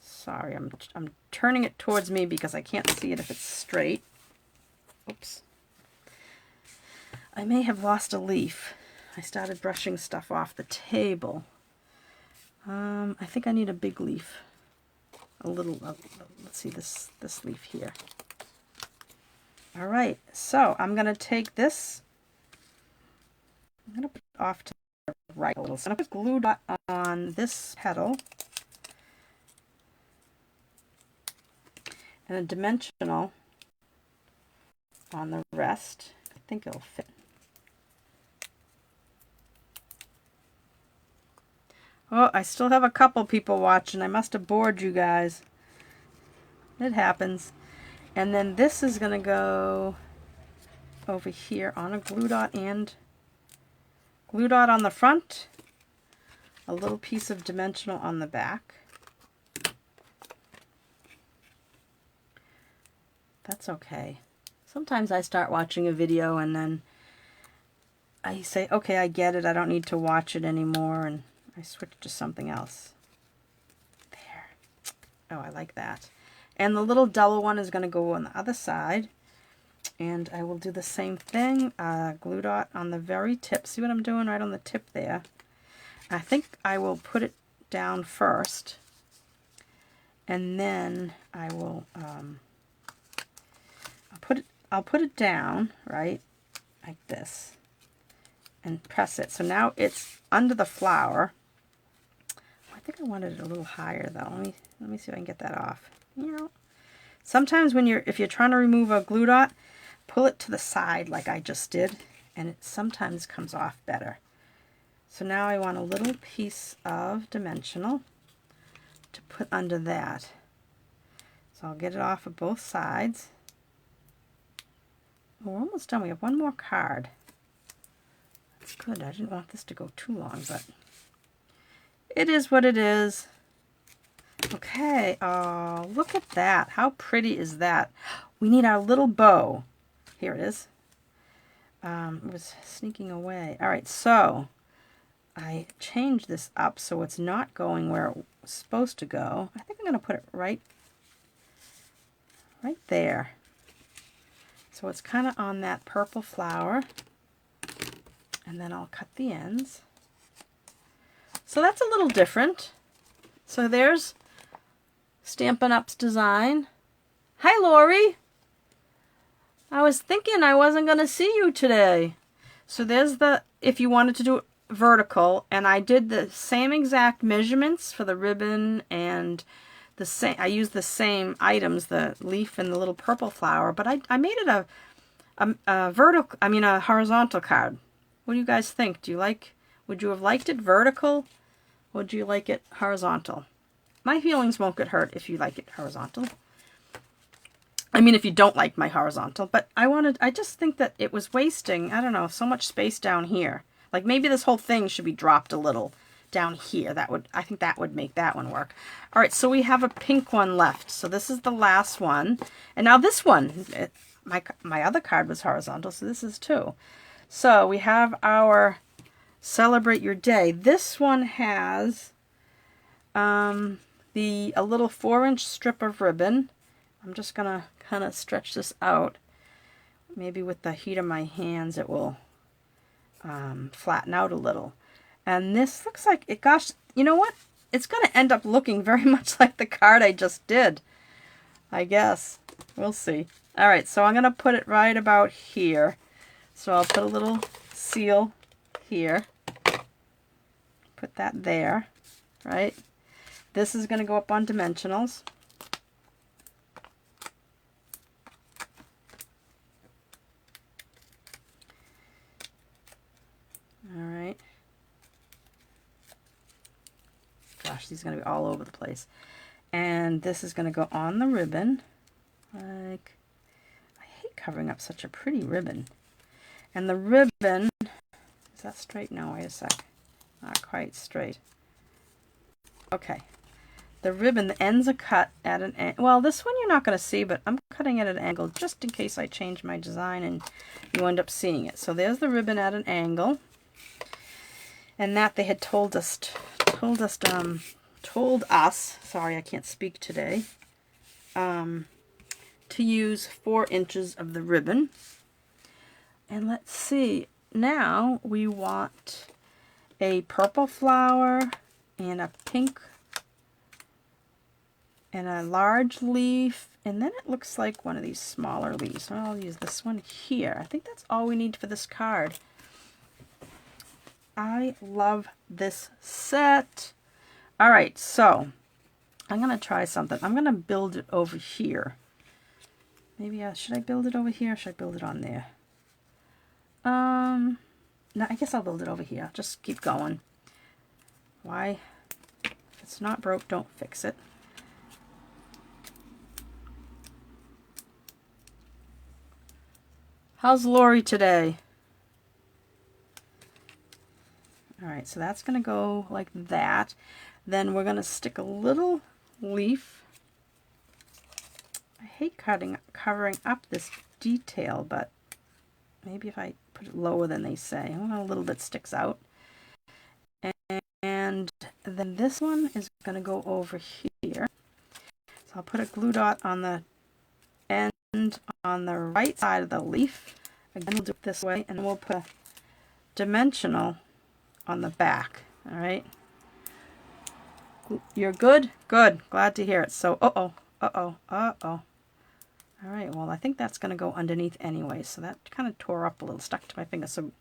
Sorry, I'm turning it towards me because I can't see it if it's straight. Oops. I may have lost a leaf. I started brushing stuff off the table. I think I need a big leaf. A little, let's see this leaf here. All right, so I'm going to take this. I'm going to put it off to the right a little. So I'm going to put glue dot on this petal. And a dimensional on the rest. I think it'll fit. Oh, I still have a couple people watching. I must have bored you guys. It happens. And then this is going to go over here on a glue dot and glue dot on the front. A little piece of dimensional on the back. That's okay. Sometimes I start watching a video and then I say, okay, I get it. I don't need to watch it anymore. And I switch to something else. There. Oh, I like that. And the little double one is going to go on the other side. And I will do the same thing. Glue dot on the very tip. See what I'm doing right on the tip there? I think I will put it down first. And then I will... I'll put it down, right, like this, and press it. So now it's under the flower. I think I wanted it a little higher though. Let me see if I can get that off. You know, sometimes if you're trying to remove a glue dot, pull it to the side like I just did, and it sometimes comes off better. So now I want a little piece of dimensional to put under that. So I'll get it off of both sides. Well, we're almost done. We have one more card. That's good. I didn't want this to go too long, but it is what it is. Okay. Oh, look at that. How pretty is that? We need our little bow. Here it is. It was sneaking away. All right, so I changed this up so it's not going where it was supposed to go. I think I'm going to put it right there. So it's kind of on that purple flower, and then I'll cut the ends. So that's a little different. So there's Stampin' Up's design. Hi, Lori. I was thinking I wasn't going to see you today. So there's if you wanted to do it vertical, and I did the same exact measurements for the ribbon and I used the same items, the leaf and the little purple flower, but I made it a horizontal card. What do you guys think? Would you have liked it vertical? Or would you like it horizontal? My feelings won't get hurt if you like it horizontal. I mean, if you don't like my horizontal, but I just think that it was wasting, I don't know, so much space down here. Like maybe this whole thing should be dropped a little down here. I think that would make that one work. All right, so we have a pink one left. So this is the last one. And now this one, my other card was horizontal, so this is too. So we have our Celebrate Your Day. This one has a little 4-inch strip of ribbon. I'm just gonna kind of stretch this out. Maybe with the heat of my hands it will flatten out a little. And this looks like it, gosh, you know what? It's gonna end up looking very much like the card I just did, I guess. We'll see. All right, so I'm gonna put it right about here. So I'll put a little seal here. Put that there, right? This is gonna go up on dimensionals. All right. Gosh, these are going to be all over the place. And this is going to go on the ribbon. Like, I hate covering up such a pretty ribbon. And the ribbon, is that straight? No, wait a sec. Not quite straight. Okay. The ribbon, the ends are cut at an angle. Well, this one you're not going to see, but I'm cutting it at an angle just in case I change my design and you end up seeing it. So there's the ribbon at an angle. And that they had told us, sorry, I can't speak today, to use 4 inches of the ribbon. And let's see, now we want a purple flower and a pink and a large leaf, and then it looks like one of these smaller leaves. So I'll use this one here. I think that's all we need for this card. I love this set. All right, so I'm going to try something. I'm going to build it over here. Maybe, should I build it over here or should I build it on there? No, I guess I'll build it over here. Just keep going. Why? If it's not broke, don't fix it. How's Lori today? All right, so that's going to go like that. Then we're going to stick a little leaf. I hate covering up this detail, but maybe if I put it lower than they say, a little bit sticks out. And then this one is going to go over here. So I'll put a glue dot on the end on the right side of the leaf. Again, we'll do it this way, and we'll put a dimensional on the back. All right, you're good? Good. Glad to hear it. So, all right, well, I think that's going to go underneath anyway, so that kind of tore up a little, stuck to my finger. So,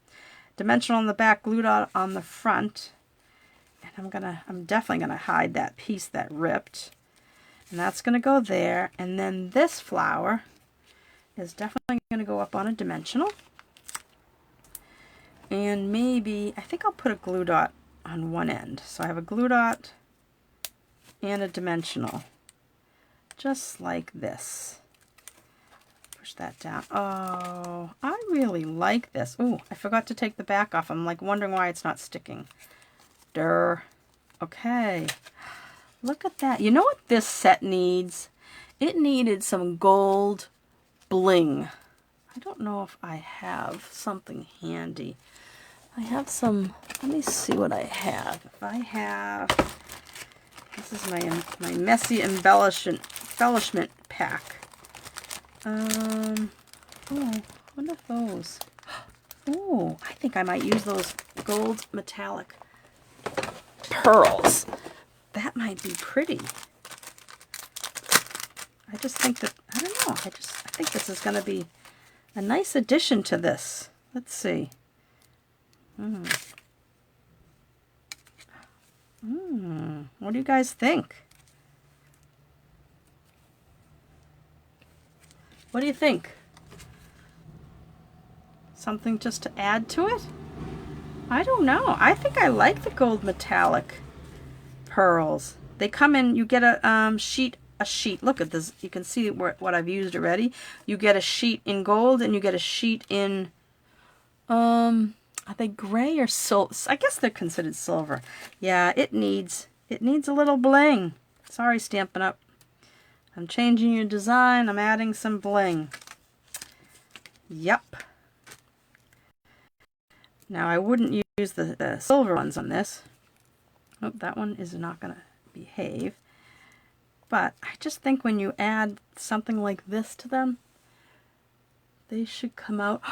dimensional on the back, glue dot on the front, and I'm definitely going to hide that piece that ripped, and that's going to go there. And then this flower is definitely going to go up on a dimensional. And maybe, I think I'll put a glue dot on one end. So I have a glue dot and a dimensional. Just like this. Push that down. Oh, I really like this. Oh, I forgot to take the back off. I'm like wondering why it's not sticking. Durr. Okay. Look at that. You know what this set needs? It needed some gold bling. I don't know if I have something handy. I have some, let me see what I have. If I have, this is my messy embellishment pack. Oh, what are those? Oh, I think I might use those gold metallic pearls. That might be pretty. I just think that, I don't know, I think this is going to be a nice addition to this. Let's see. What do you guys think? What do you think? Something just to add to it? I don't know. I think I like the gold metallic pearls. They come in, you get a sheet a sheet. Look at this. You can see what I've used already. You get a sheet in gold and you get a sheet in, are they gray or silver? I guess they're considered silver. Yeah, it needs a little bling. Sorry, Stampin' Up. I'm changing your design. I'm adding some bling. Yep. Now, I wouldn't use the silver ones on this. Oh, that one is not going to behave. But I just think when you add something like this to them, they should come out.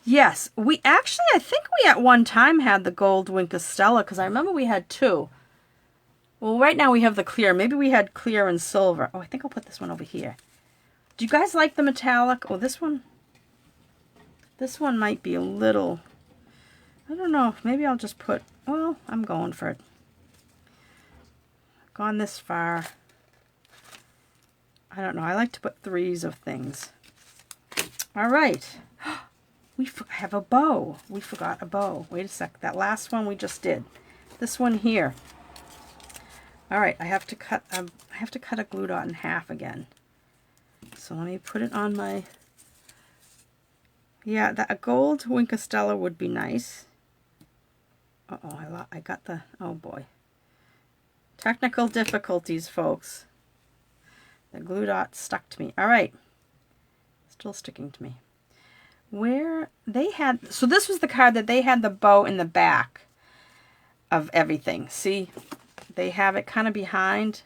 Yes, we actually, I think we at one time had the gold Wink Stella, because I remember we had two. Well, right now we have the clear. Maybe we had clear and silver. Oh, I think I'll put this one over here. Do you guys like the metallic? Oh, this one might be a little, I don't know. Maybe I'll just put, well, I'm going for it. Gone this far. I don't know. I like to put threes of things. All right. We have a bow. We forgot a bow. Wait a sec. That last one we just did. This one here. All right. I have to cut a glue dot in half again. So let me put it on my. Yeah, a gold Wink Stella would be nice. Uh-oh, I got the. Oh boy. Technical difficulties, folks. The glue dot stuck to me. All right. Still sticking to me. Where they had, so this was the card that they had the bow in the back of everything. See, they have it kind of behind.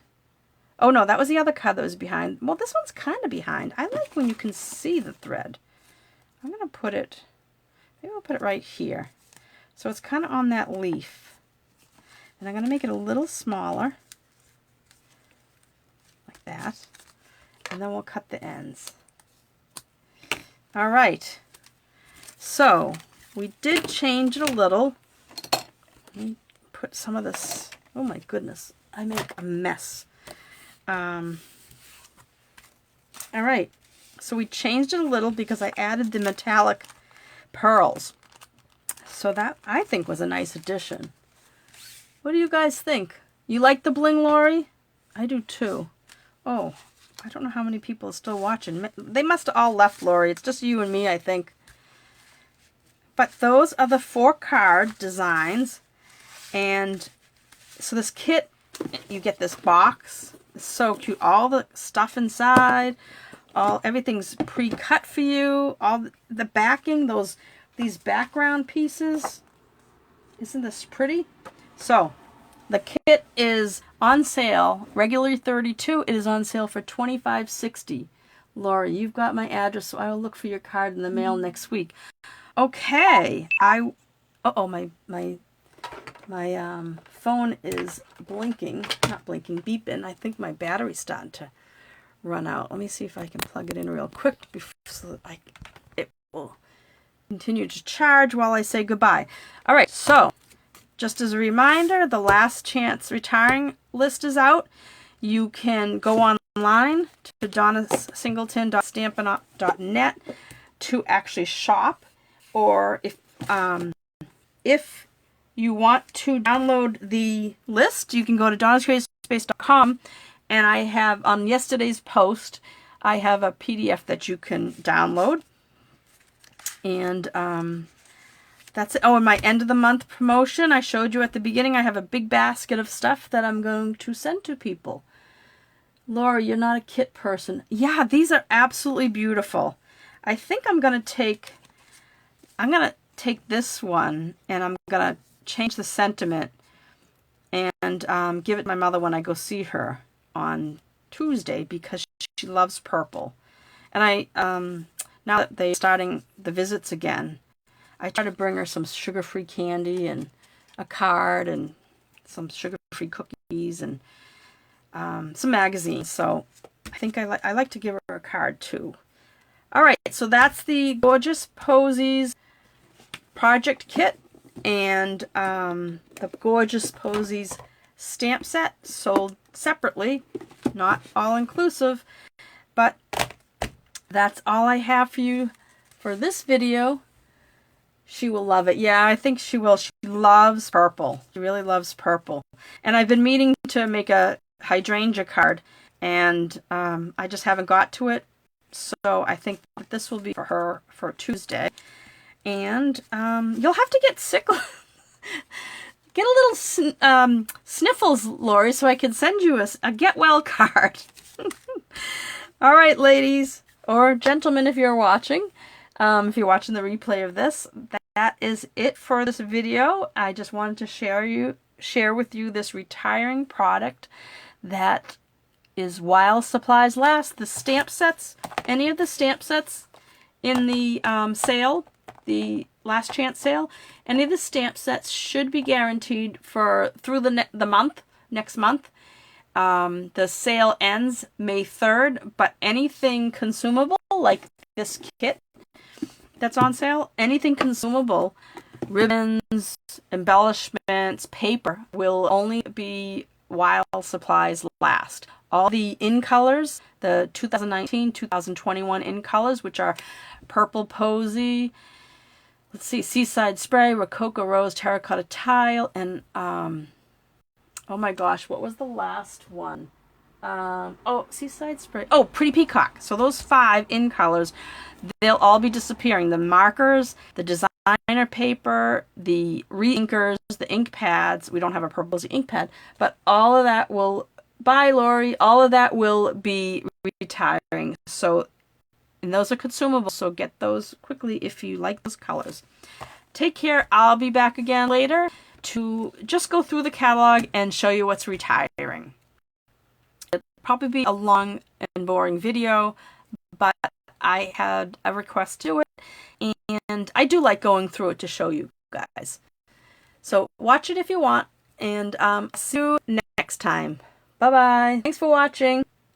Oh no, that was the other card that was behind. Well, this one's kind of behind. I like when you can see the thread. I'm going to put it, maybe I'll put it right here. So it's kind of on that leaf. And I'm going to make it a little smaller. Like that. And then we'll cut the ends. All right. So we did change it a little. Let me put some of this. Oh my goodness, I make a mess. All right, so we changed it a little because I added the metallic pearls. So that I think was a nice addition. What do you guys think? You like the bling, Lori? I do too. Oh, I don't know how many people are still watching. They must have all left, Lori. It's just you and me, I think. But those are the 4 card designs. And so this kit, you get this box. It's so cute. All the stuff inside. Everything's pre-cut for you. All the backing, these background pieces. Isn't this pretty? So the kit is on sale, regularly $32. It is on sale for $25.60. Lori, you've got my address, so I will look for your card in the mail next week. Okay, my phone is blinking, not blinking, beeping. I think my battery's starting to run out. Let me see if I can plug it in real quick so that it will continue to charge while I say goodbye. All right, so just as a reminder, the last chance retiring list is out. You can go online to donnasingleton.stampin.net to actually shop, or if you want to download the list, you can go to donnascreativespace.com, and I have on yesterday's post, I have a PDF that you can download, and that's it. Oh, and my end of the month promotion, I showed you at the beginning, I have a big basket of stuff that I'm going to send to people. Laura, you're not a kit person. Yeah, these are absolutely beautiful. I think I'm going to take this one, and I'm going to change the sentiment and give it to my mother when I go see her on Tuesday, because she loves purple. And I now that they're starting the visits again, I try to bring her some sugar-free candy and a card and some sugar-free cookies and some magazines. So I think I like to give her a card too. All right, so that's the Gorgeous Posies project kit and the Gorgeous Posies stamp set, sold separately, not all inclusive, but that's all I have for you for this video. She will love it. Yeah, I think she will. She loves purple. She really loves purple. And I've been meaning to make a hydrangea card, and I just haven't got to it. So I think that this will be for her for Tuesday. And you'll have to get sick. Get a little sniffles, Lori, so I can send you a get well card. All right, ladies, or gentlemen, if you're watching. If you're watching the replay of this, that is it for this video. I just wanted to share with you this retiring product that is while supplies last. The stamp sets, any of the stamp sets in the sale, the last chance sale, any of the stamp sets should be guaranteed for through the month, next month. The sale ends May 3rd, but anything consumable like this kit that's on sale, anything consumable, ribbons, embellishments, paper, will only be while supplies last. All the in colors, the 2019, 2021 in colors, which are Purple Posy, let's see, Seaside Spray, Rococo Rose, Terracotta Tile, and oh my gosh, what was the last one? Oh, Seaside Spray. Oh, Pretty Peacock. So those 5 in colors, they'll all be disappearing. The markers, the designer paper, the re-inkers, the ink pads. We don't have a Purple Posy ink pad, but all of that will, bye Lori, all of that will be retiring. So, and those are consumable, so get those quickly if you like those colors. Take care. I'll be back again later to just go through the catalog and show you what's retiring. It'll probably be a long and boring video, but I had a request to do it, and I do like going through it to show you guys. So watch it if you want, and see you next time. Bye-bye. Thanks for watching.